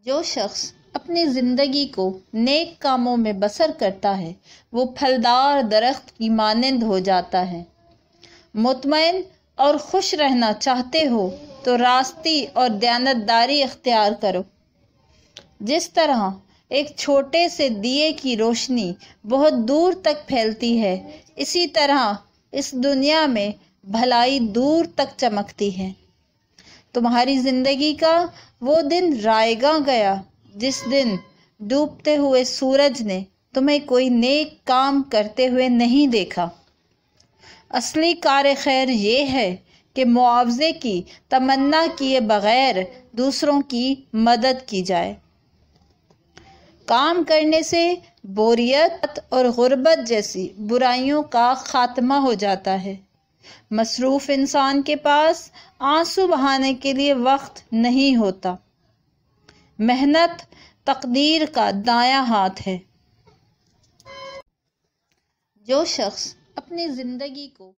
جو شخص اپنی زندگی کو نیک کاموں میں بسر کرتا ہے وہ پھلدار درخت کی مانند ہو جاتا ہے۔ مطمئن اور خوش رہنا چاہتے ہو تو راستی اور دیانتداری اختیار کرو۔ جس طرح ایک چھوٹے سے دیے کی روشنی بہت دور تک پھیلتی ہے، اسی طرح اس دنیا میں بھلائی دور تک چمکتی ہے۔ تمہاری زندگی کا وہ دن رائے گاں گیا جس دن ڈوبتے ہوئے سورج نے تمہیں کوئی نیک کام کرتے ہوئے نہیں دیکھا۔ اصلی کار خیر یہ ہے کہ معاوضے کی تمنا کیے بغیر دوسروں کی مدد کی جائے۔ کام کرنے سے بوریت اور غربت جیسی برائیوں کا خاتمہ ہو جاتا ہے۔ مصروف انسان کے پاس آنسو بہانے کے لیے وقت نہیں ہوتا۔ محنت تقدیر کا دایاں ہاتھ ہے۔ جو شخص اپنی زندگی کو